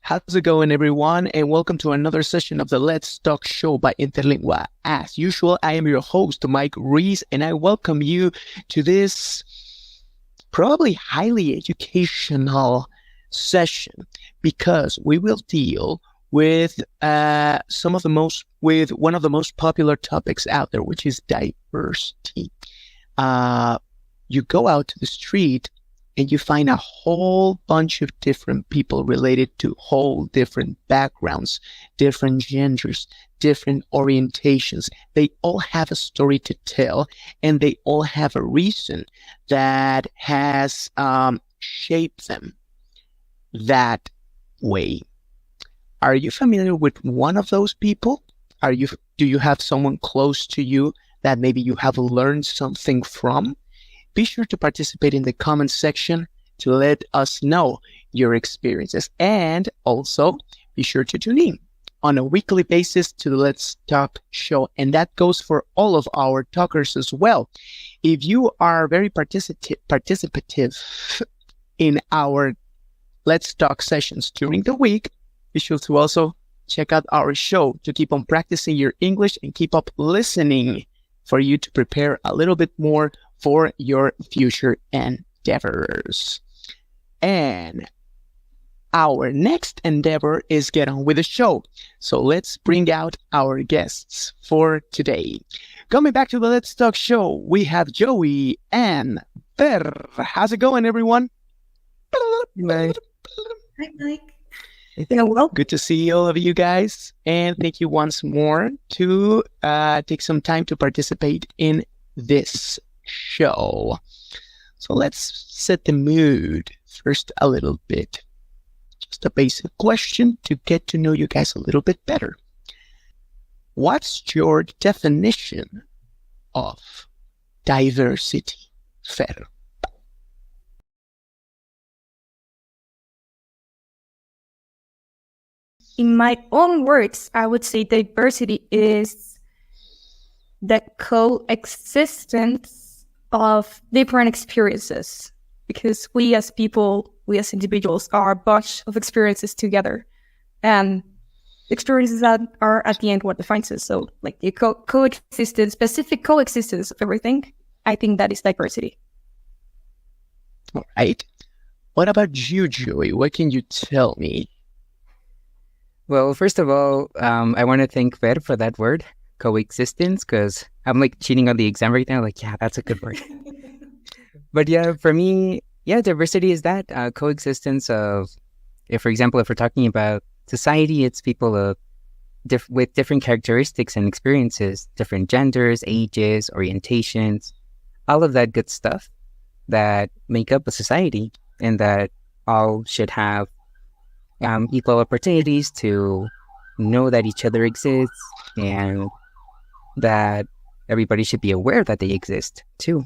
How's it going, everyone? And welcome to another session of the Let's Talk Show by Interlingua. As usual, I am your host, Mike Reese, and I welcome you to this probably highly educational session because we will deal with one of the most popular topics out there, which is diversity. You go out to the street and you find a whole bunch of different people related to whole different backgrounds, different genders, different orientations. They all have a story to tell, and they all have a reason that has shaped them that way. Are you familiar with one of those people? Do you have someone close to you that maybe you have learned something from? Be sure to participate in the comment section to let us know your experiences. And also, be sure to tune in on a weekly basis to the Let's Talk Show. And that goes for all of our talkers as well. If you are very participative in our Let's Talk sessions during the week, be sure to also check out our show to keep on practicing your English and keep up listening for you to prepare a little bit more for your future endeavors. And our next endeavor is get on with the show. So let's bring out our guests for today. Coming back to the Let's Talk Show, we have Joey and Per. How's it going, everyone? Hi, Mike. Well, good to see all of you guys. And thank you once more to take some time to participate in this show. So let's set the mood first a little bit. Just a basic question to get to know you guys a little bit better. What's your definition of diversity, Fer? in my own words, I would say diversity is the coexistence of different experiences, because we as people, we as individuals are a bunch of experiences together, and experiences that are at the end what defines us. So like the coexistence, specific coexistence of everything, I think that is diversity. All right. What about you, Joey? What can you tell me? Well, first of all, I want to thank Fer for that word, coexistence, because I'm like cheating on the exam right now. Like, yeah, that's a good word. But yeah, for me, yeah, diversity is that coexistence of, for example, if we're talking about society, it's people of with different characteristics and experiences, different genders, ages, orientations, all of that good stuff that make up a society, and that all should have equal opportunities to know that each other exists, and that everybody should be aware that they exist too.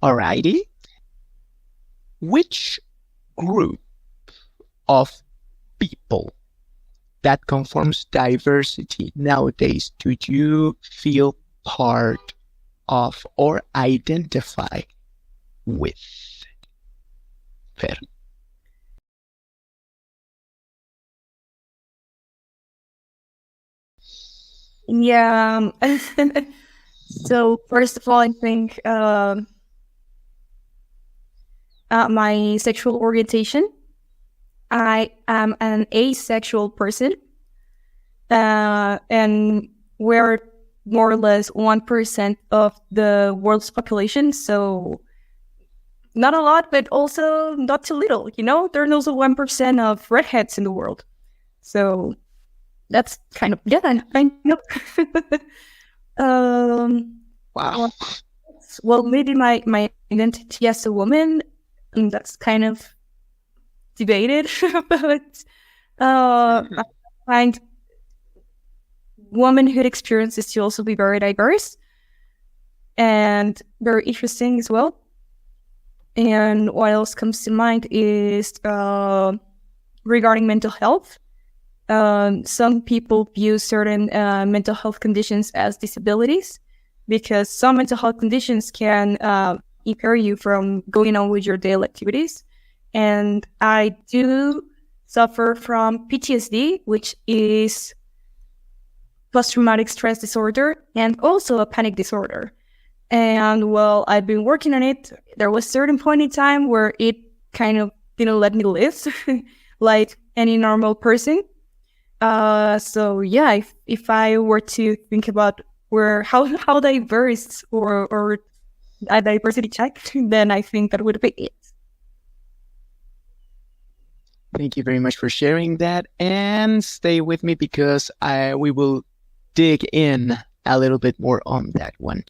Alrighty. Which group of people that conforms diversity nowadays do you feel part of or identify with? Fer. Yeah. So first of all, I think my sexual orientation, I am an asexual person, and we're more or less 1% of the world's population, so not a lot, but also not too little, you know? There's also 1% of redheads in the world, so that's kind of, yeah, I know. Wow. Well, maybe my identity as a woman, that's kind of debated, but I find womanhood experiences to also be very diverse and very interesting as well. And what else comes to mind is regarding mental health. Some people view certain mental health conditions as disabilities, because some mental health conditions can impair you from going on with your daily activities. And I do suffer from PTSD, which is post-traumatic stress disorder, and also a panic disorder. And well, I've been working on it. There was a certain point in time where it kind of didn't let me live like any normal person. So yeah, if I were to think about how diverse or a diversity check, then I think that would be it. Thank you very much for sharing that, and stay with me because we will dig in a little bit more on that one.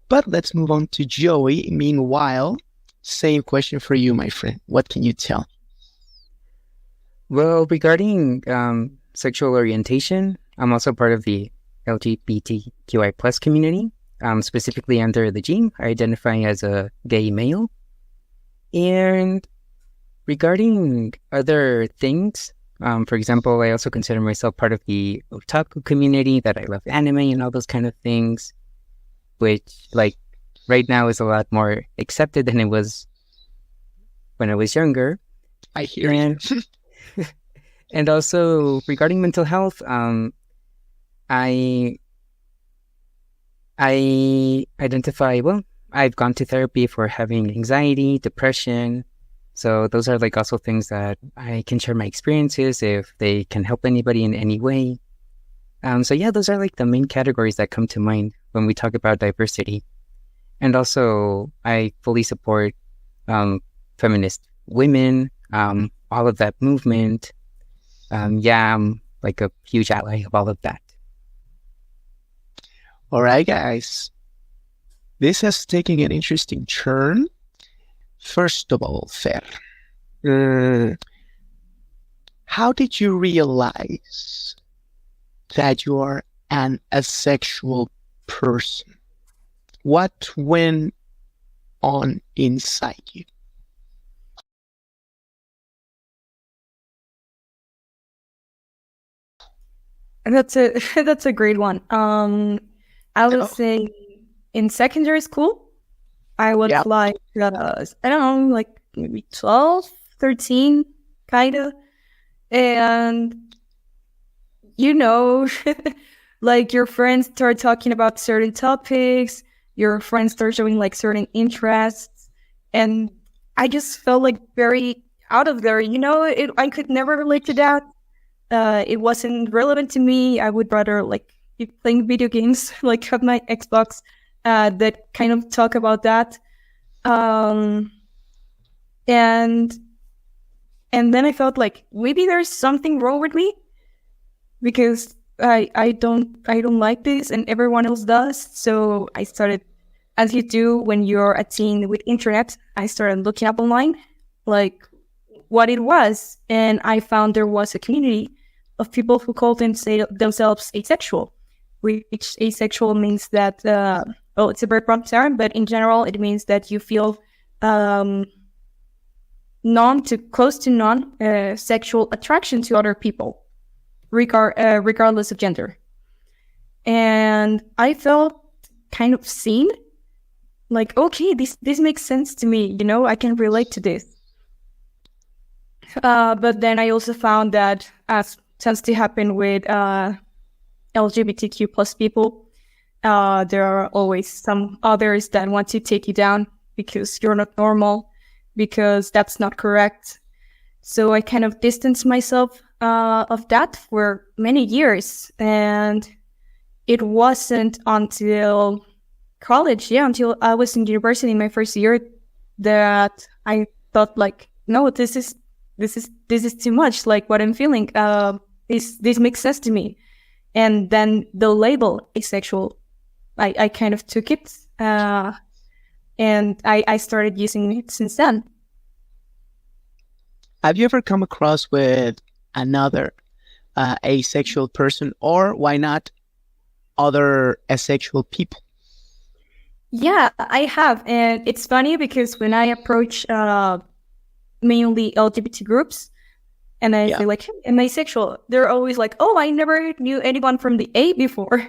But let's move on to Joey. Meanwhile, same question for you, my friend. What can you tell? Well, regarding sexual orientation, I'm also part of the LGBTQI plus community. Specifically under the gene, I identify as a gay male. And regarding other things, for example, I also consider myself part of the otaku community, that I love anime and all those kind of things, which like right now is a lot more accepted than it was when I was younger. I hear you. And also regarding mental health, I identify, well, I've gone to therapy for having anxiety, depression. So those are like also things that I can share my experiences if they can help anybody in any way. So yeah, those are like the main categories that come to mind when we talk about diversity. And also I fully support feminist women, all of that movement. Yeah, I'm like a huge ally of all of that. All right, guys. This has taken an interesting turn. First of all, Fer, how did you realize that you are an asexual person? What went on inside you? That's a great one. I would say in secondary school, I was like, I don't know, like maybe 12, 13, kind of. And, you know, like your friends start talking about certain topics, your friends start showing like certain interests. And I just felt like very out of there, you know, I could never relate to that. It wasn't relevant to me. I would rather like be playing video games, like have my Xbox that kind of talk about that. And then I felt like maybe there's something wrong with me because I don't like this and everyone else does. So I started, as you do when you're a teen with internet, I started looking up online like what it was, and I found there was a community of people who called themselves asexual, which asexual means that, well, it's a very broad term, but in general, it means that you feel close to non sexual attraction to other people, regardless of gender. And I felt kind of seen, like, okay, this makes sense to me, you know, I can relate to this. But then I also found that, as tends to happen with LGBTQ plus people, there are always some others that want to take you down because you're not normal, because that's not correct. So I kind of distanced myself of that for many years. And it wasn't until college, until I was in university in my first year, that I thought like, no, this is too much. Like what I'm feeling, this makes sense to me. And then the label asexual, I kind of took it, and I started using it since then. Have you ever come across with another asexual person, or why not other asexual people? Yeah, I have. And it's funny because when I approach mainly LGBT groups and I say like, hey, am I asexual? They're always like, oh, I never knew anyone from the A before.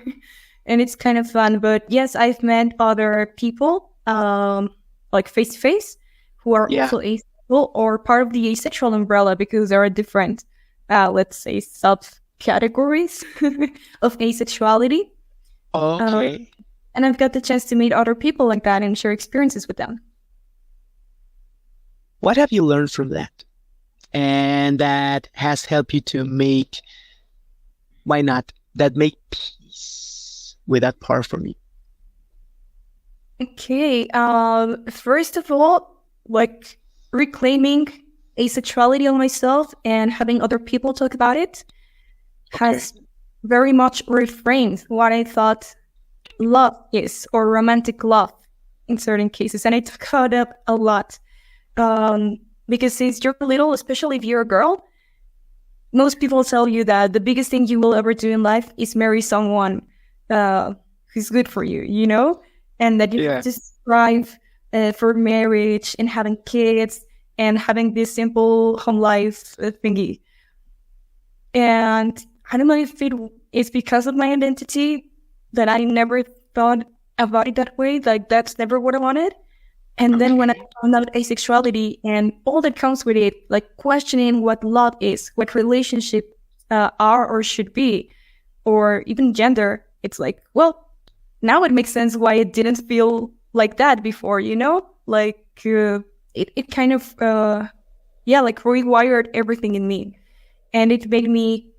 And it's kind of fun. But yes, I've met other people like face to face who are also asexual. asexual or part of the asexual umbrella because there are different, let's say, subcategories of asexuality. Okay. And I've got the chance to meet other people like that and share experiences with them. What have you learned from that? And that has helped you to make, why not, that make peace with that part from you? Okay. First of all, like reclaiming asexuality on myself and having other people talk about it has very much reframed what I thought love is, or romantic love in certain cases. And I talk about it a lot. Because since you're little, especially if you're a girl, most people tell you that the biggest thing you will ever do in life is marry someone who's good for you, you know? And that you have to strive for marriage and having kids and having this simple home life thingy. And I don't know if it's because of my identity that I never thought about it that way. Like, that's never what I wanted. And then when I found out asexuality and all that comes with it, like questioning what love is, what relationships are or should be, or even gender, it's like, well, now it makes sense why it didn't feel like that before, you know? Like, it kind of, like rewired everything in me. And it made me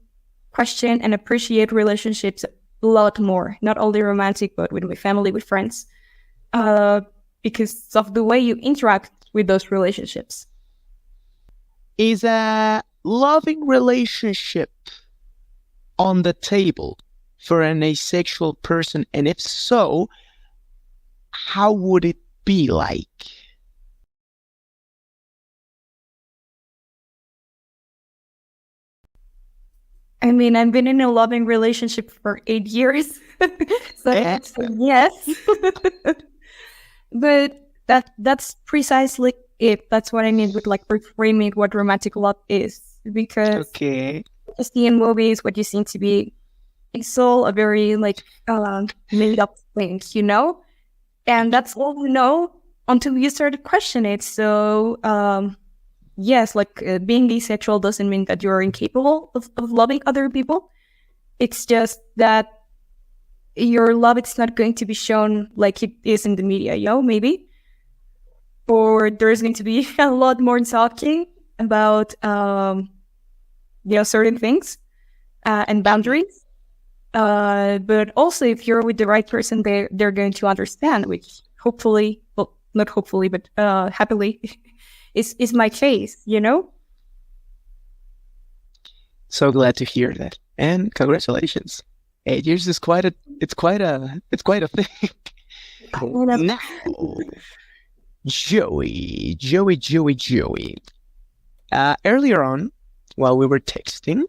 question and appreciate relationships a lot more, not only romantic, but with my family, with friends. Because of the way you interact with those relationships. Is a loving relationship on the table for an asexual person? And if so, how would it be like? I mean, I've been in a loving relationship for 8 years. So yes. But that's precisely it. That's what I mean with like reframing what romantic love is. Because what you see in movies, what you seem to be, it's all a very like made up thing, you know? And that's all we know until you start to question it. So yes, like being asexual doesn't mean that you're incapable of loving other people. It's just that your love, it's not going to be shown like it is in the media, you know, maybe. Or there's going to be a lot more talking about, certain things and boundaries. But also, if you're with the right person, they're going to understand, which hopefully, well, not hopefully, but happily, is my case, you know? So glad to hear that. And congratulations. 8 years is quite a thing. Now, Joey. Earlier on, while we were texting,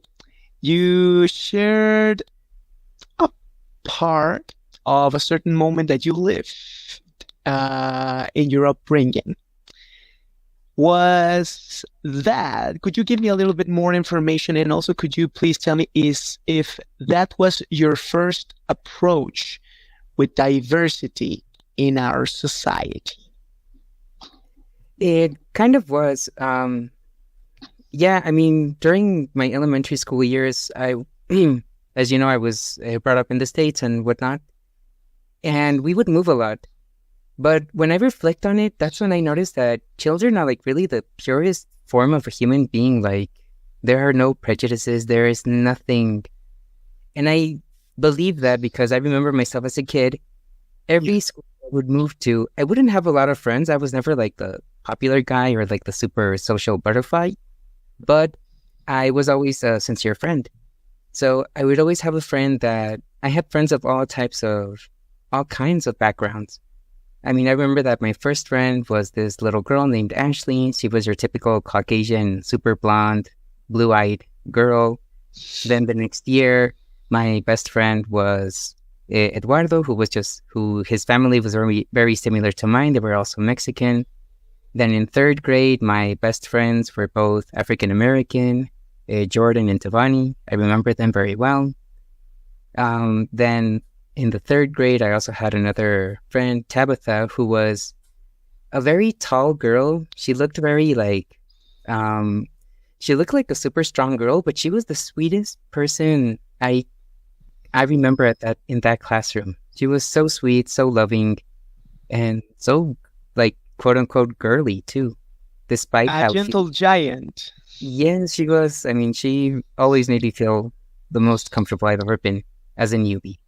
you shared a part of a certain moment that you lived in your upbringing. Was that, could you give me a little bit more information, and also could you please tell me if that was your first approach with diversity in our society? It kind of was. Yeah, I mean, during my elementary school years, I, as you know, I was brought up in the States and whatnot, and we would move a lot. But when I reflect on it, that's when I noticed that children are like really the purest form of a human being. Like, there are no prejudices, there is nothing. And I believe that because I remember myself as a kid, every school I would move to, I wouldn't have a lot of friends. I was never like the popular guy or like the super social butterfly, but I was always a sincere friend. So I would always have a friend that I had friends of all types of, all kinds of backgrounds. I mean, I remember that my first friend was this little girl named Ashley. She was your typical Caucasian, super blonde, blue-eyed girl. Then the next year, my best friend was Eduardo, who his family was very, very similar to mine. They were also Mexican. Then in third grade, my best friends were both African-American, Jordan and Tavani. I remember them very well. Then in the third grade, I also had another friend, Tabitha, who was a very tall girl. She looked very she looked like a super strong girl, but she was the sweetest person I remember in that classroom. She was so sweet, so loving, and so like quote unquote girly too. Despite A how gentle giant. yes, she was. I mean, she always made me feel the most comfortable I've ever been as a newbie.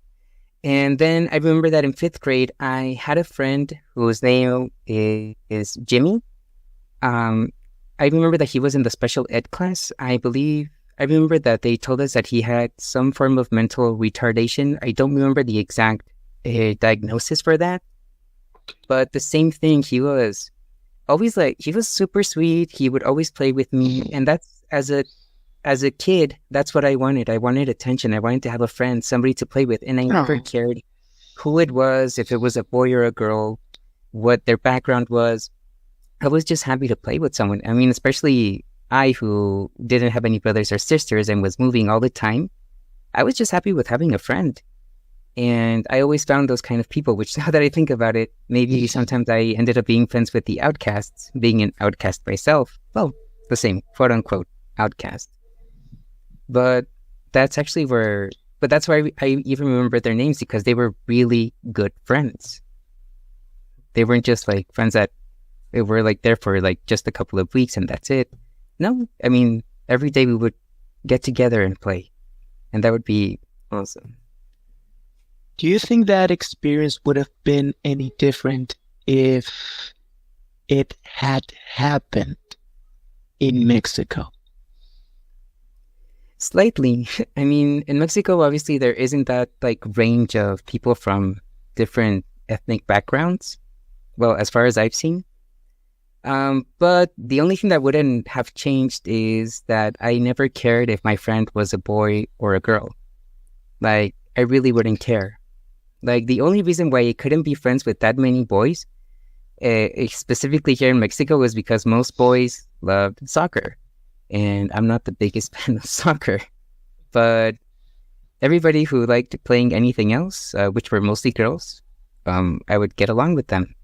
And then I remember that in fifth grade, I had a friend whose name is Jimmy. Um, I remember that he was in the special ed class. I believe I remember that they told us that he had some form of mental retardation. I don't remember the exact diagnosis for that, but the same thing. He was always he was super sweet. He would always play with me, and that's as a kid, that's what I wanted. I wanted attention. I wanted to have a friend, somebody to play with, and I never cared who it was, if it was a boy or a girl, what their background was. I was just happy to play with someone. I mean, especially I, who didn't have any brothers or sisters and was moving all the time. I was just happy with having a friend. And I always found those kind of people, which now that I think about it, maybe sometimes I ended up being friends with the outcasts, being an outcast myself. Well, the same, quote unquote, outcast. But that's actually that's why I even remember their names, because they were really good friends. They weren't just like friends that were like there for like just a couple of weeks and that's it. No, I mean, every day we would get together and play, and that would be awesome. Do you think that experience would have been any different if it had happened in Mexico? Slightly. I mean, in Mexico, obviously, there isn't that like range of people from different ethnic backgrounds. Well, as far as I've seen. But the only thing that wouldn't have changed is that I never cared if my friend was a boy or a girl. Like, I really wouldn't care. Like, the only reason why I couldn't be friends with that many boys, specifically here in Mexico, was because most boys loved soccer. And I'm not the biggest fan of soccer. But everybody who liked playing anything else, which were mostly girls, I would get along with them.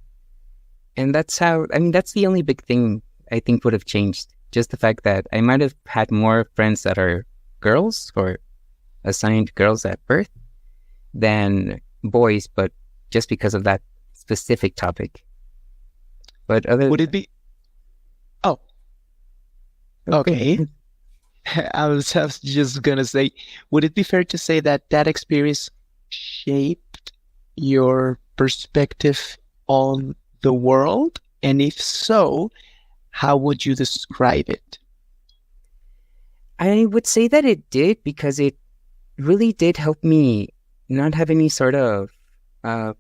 And that's the only big thing I think would have changed. Just the fact that I might have had more friends that are girls or assigned girls at birth than boys, but just because of that specific topic. But would it be? Oh, okay. I was just gonna say, would it be fair to say that that experience shaped your perspective on the world? And if so, how would you describe it? I would say that it did, because it really did help me not have any sort of, not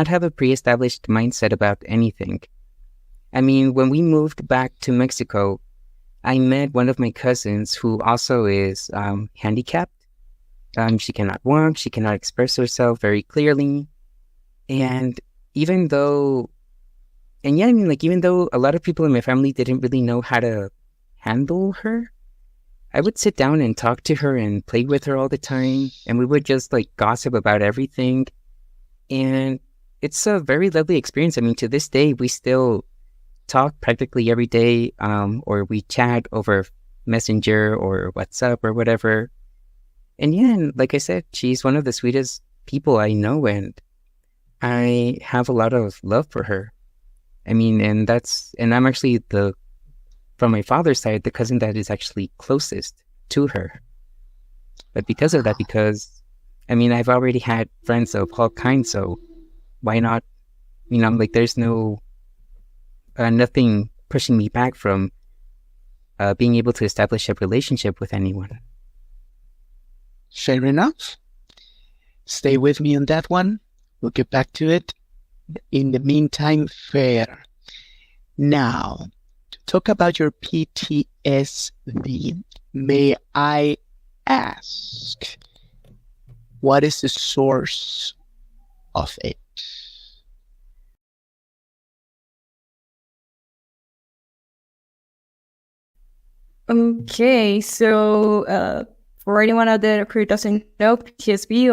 have a pre-established mindset about anything. I mean, when we moved back to Mexico, I met one of my cousins who also is handicapped. She cannot walk, she cannot express herself very clearly. And even though a lot of people in my family didn't really know how to handle her, I would sit down and talk to her and play with her all the time. And we would just like gossip about everything. And it's a very lovely experience. I mean, to this day, we still talk practically every day, or we chat over Messenger or WhatsApp or whatever. And yeah, like I said, she's one of the sweetest people I know, and I have a lot of love for her. I mean, and I'm actually from my father's side, the cousin that is actually closest to her. But because of that, I mean, I've already had friends of all kinds, so why not? There's no nothing pushing me back from being able to establish a relationship with anyone. Fair enough. Stay with me on that one. We'll get back to it. In the meantime, fair. Now, to talk about your PTSD, may I ask, what is the source of it? Okay, so for anyone out there who doesn't know, PTSD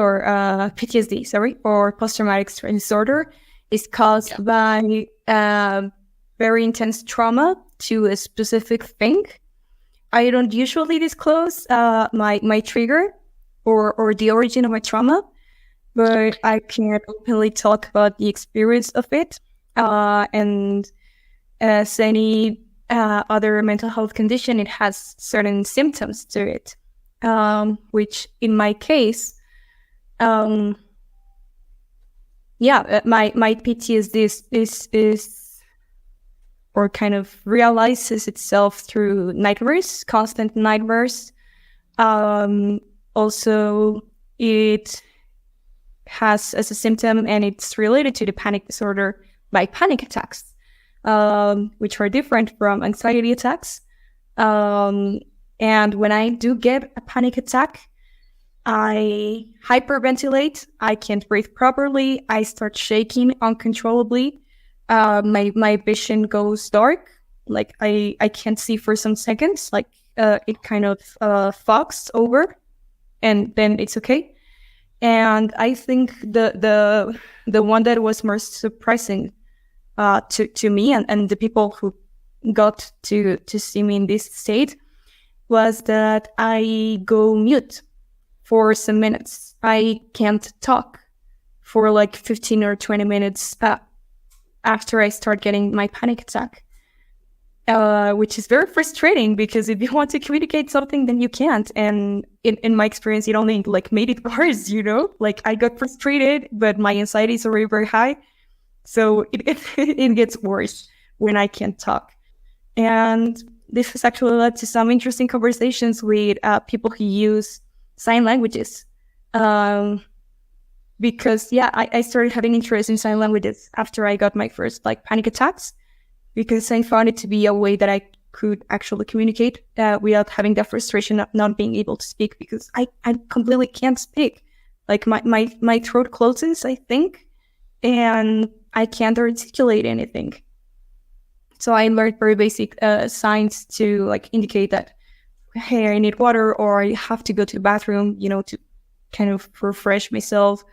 or post-traumatic stress disorder is caused by very intense trauma to a specific thing. I don't usually disclose my trigger or the origin of my trauma, but I can openly talk about the experience of it. And as any other mental health condition, it has certain symptoms to it, which in my case, my PTSD is or kind of realizes itself through nightmares, constant nightmares. Also, it has as a symptom, and it's related to the panic disorder by panic attacks, which are different from anxiety attacks. And when I do get a panic attack, I hyperventilate, I can't breathe properly, I start shaking uncontrollably. My vision goes dark, like I can't see for some seconds, like it kind of fogs over, and then it's okay. And I think the one that was most surprising to me and the people who got to see me in this state was that I go mute for some minutes. I can't talk for like 15 or 20 minutes after I start getting my panic attack, which is very frustrating because if you want to communicate something, then you can't. And in my experience, it only like made it worse, you know? Like I got frustrated, but my anxiety is already very high. So it gets worse when I can't talk. And this has actually led to some interesting conversations with people who use sign languages. Because I started having interest in sign languages after I got my first like panic attacks, because I found it to be a way that I could actually communicate without having that frustration of not being able to speak, because I completely can't speak. Like my throat closes, I think, and I can't articulate anything. So I learned very basic signs to like indicate that, hey, I need water, or I have to go to the bathroom, you know, to kind of refresh myself,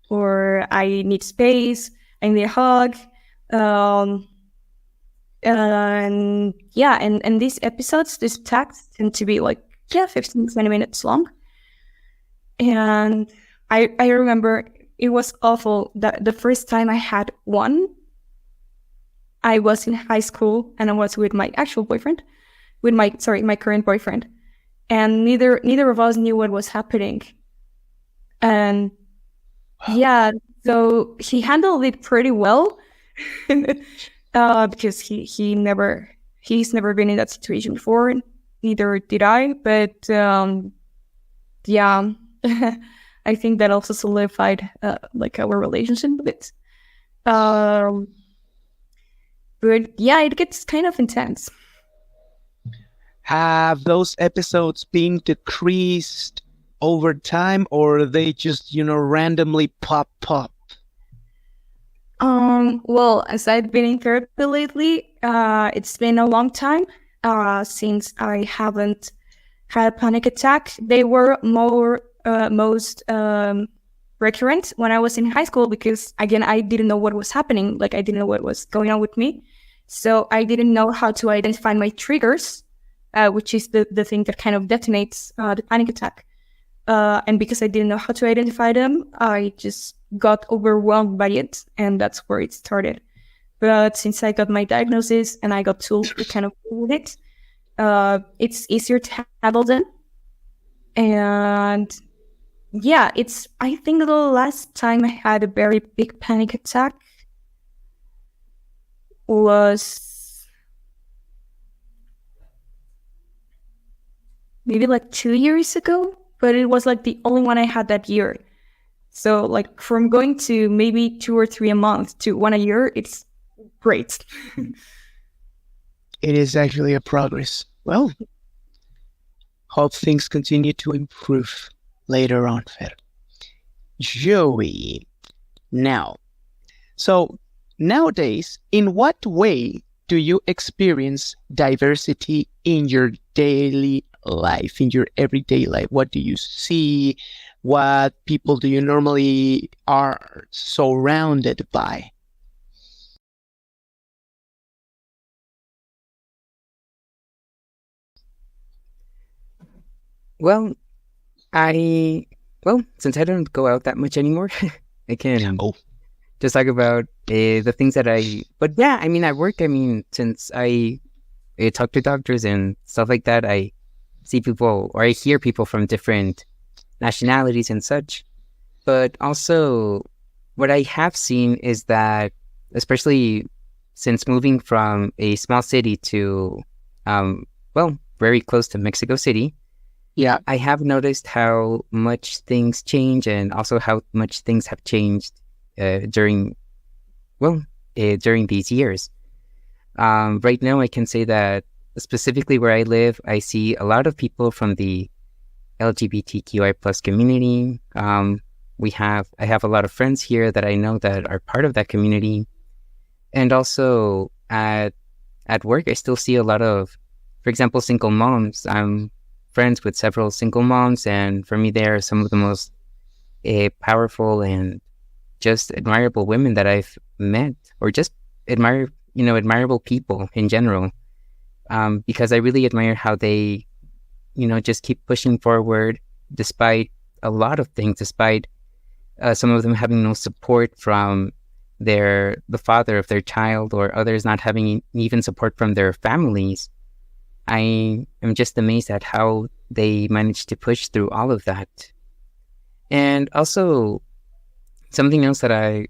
or I need space, I need a hug. And these episodes, these attacks tend to be like, 15, 20 minutes long. And I remember it was awful that the first time I had one, I was in high school and I was with my actual boyfriend, my current boyfriend. And neither of us knew what was happening. And so he handled it pretty well because he's never been in that situation before. Neither did I, but I think that also solidified like our relationship a bit. But it gets kind of intense. Have those episodes been decreased over time, or they just, randomly pop up? Well, as I've been in therapy lately, it's been a long time since I haven't had a panic attack. They were most recurrent when I was in high school because, again, I didn't know what was happening. Like, I didn't know what was going on with me. So I didn't know how to identify my triggers, which is the thing that kind of detonates the panic attack. And because I didn't know how to identify them, I just got overwhelmed by it, and that's where it started. But since I got my diagnosis and I got tools to kind of deal with it, it's easier to handle them. And I think the last time I had a very big panic attack was maybe like 2 years ago, but it was like the only one I had that year. So like from going to maybe 2 or 3 a month to 1 a year, it's great. It is actually a progress. Well, hope things continue to improve later on, Fer. Joey, so nowadays, in what way do you experience diversity in your daily life, in your everyday life? What do you see? What people do you normally are surrounded by? Well, I since I don't go out that much anymore, I can Oh, just talk about the things that I. But yeah, I mean, at work, I mean, since I talk to doctors and stuff like that, I see people or I hear people from different nationalities and such. But also, what I have seen is that, especially since moving from a small city to, very close to Mexico City, yeah. I have noticed how much things change and also how much things have changed during, during these years. Right now, I can say that specifically where I live, I see a lot of people from the LGBTQI plus community. I have a lot of friends here that I know that are part of that community. And also at work, I still see a lot of, for example, single moms. I'm friends with several single moms, and for me, they are some of the most powerful and just admirable women that I've met, or just admirable people in general. Because I really admire how they, just keep pushing forward despite a lot of things, despite some of them having no support from the father of their child, or others not having even support from their families. I am just amazed at how they managed to push through all of that. And also something else and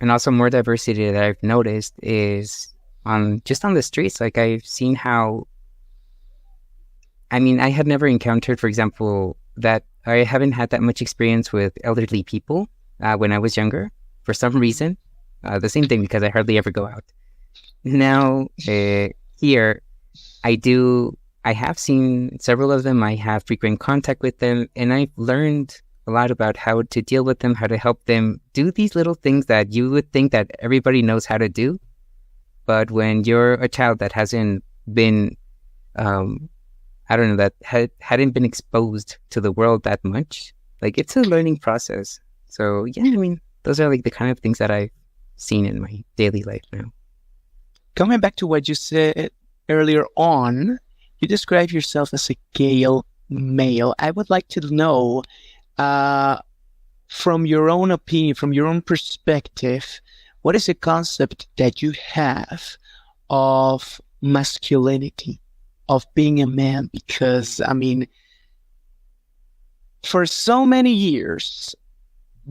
also more diversity that I've noticed is on the streets. Like, I've seen how, I mean, I had never encountered, for example, that I haven't had that much experience with elderly people when I was younger, for some reason. The same thing, because I hardly ever go out. Now, here, I have seen several of them. I have frequent contact with them, and I've learned a lot about how to deal with them, how to help them do these little things that you would think that everybody knows how to do. But when you're a child that hasn't been, that hadn't been exposed to the world that much, like, it's a learning process. So yeah, I mean, those are like the kind of things that I've seen in my daily life now. Coming back to what you said earlier on, you describe yourself as a gay male. I would like to know, from your own opinion, from your own perspective, what is the concept that you have of masculinity, of being a man? Because, I mean, for so many years,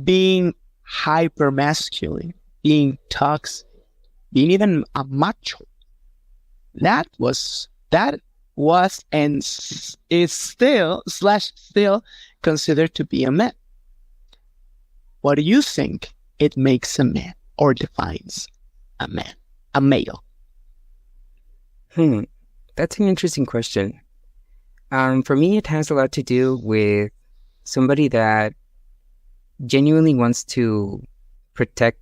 being hyper masculine, being toxic, being even a macho, that was and is still considered to be a man. What do you think it makes a man, or defines a man, a male? That's an interesting question. For me, it has a lot to do with somebody that genuinely wants to protect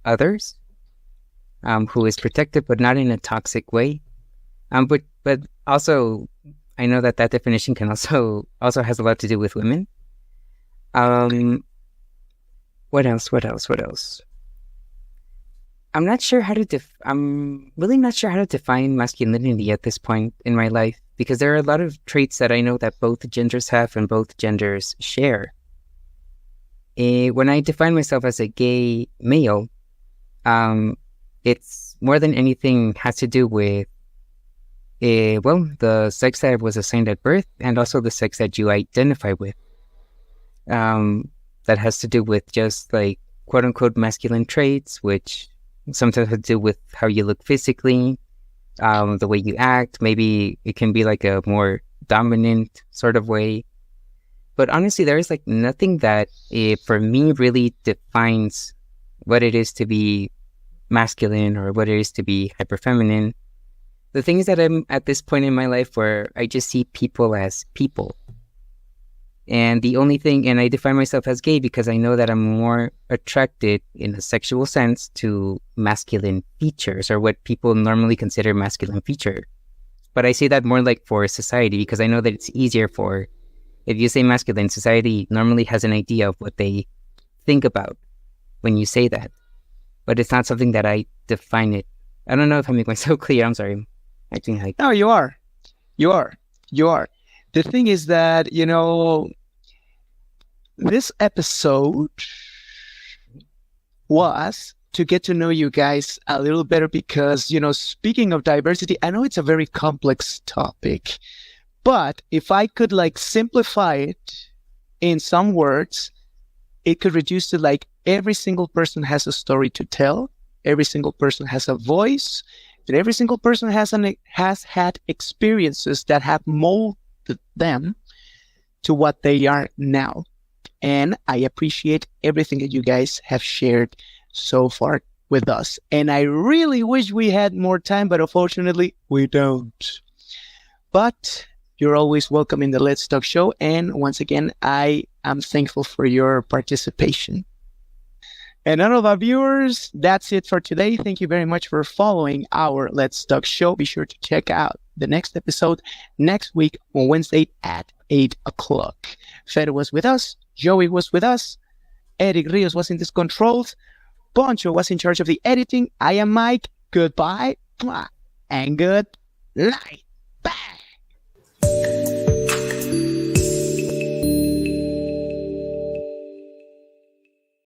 others, who is protective, but not in a toxic way. But also, I know that definition can also has a lot to do with women. What else? I'm not sure how to I'm really not sure how to define masculinity at this point in my life, because there are a lot of traits that I know that both genders have and both genders share. When I define myself as a gay male, it's more than anything has to do with the sex that I was assigned at birth, and also the sex that you identify with. That has to do with just like quote unquote masculine traits, which sometimes have to do with how you look physically, the way you act. Maybe it can be like a more dominant sort of way. But honestly, there is like nothing that for me really defines what it is to be masculine or what it is to be hyperfeminine. The thing is that I'm at this point in my life where I just see people as people. And I define myself as gay because I know that I'm more attracted in a sexual sense to masculine features, or what people normally consider masculine feature. But I say that more like for society, because I know that it's easier if you say masculine, society normally has an idea of what they think about when you say that. But it's not something that I define it. I don't know if I make myself clear. I'm sorry. I think No, you are. the thing is that, this episode was to get to know you guys a little better because, speaking of diversity, I know it's a very complex topic, but if I could simplify it in some words, it could reduce to every single person has a story to tell. Every single person has a voice, and every single person has had experiences that have molded them to what they are now. And I appreciate everything that you guys have shared so far with us. And I really wish we had more time, but unfortunately, we don't. But you're always welcome in the Let's Talk show. And once again, I am thankful for your participation. And all of our viewers, that's it for today. Thank you very much for following our Let's Talk show. Be sure to check out the next episode next week on Wednesday at 8 o'clock. Fer was with us. Joey was with us. Eric Rios was in this controls. Poncho was in charge of the editing. I am Mike. Goodbye and good night.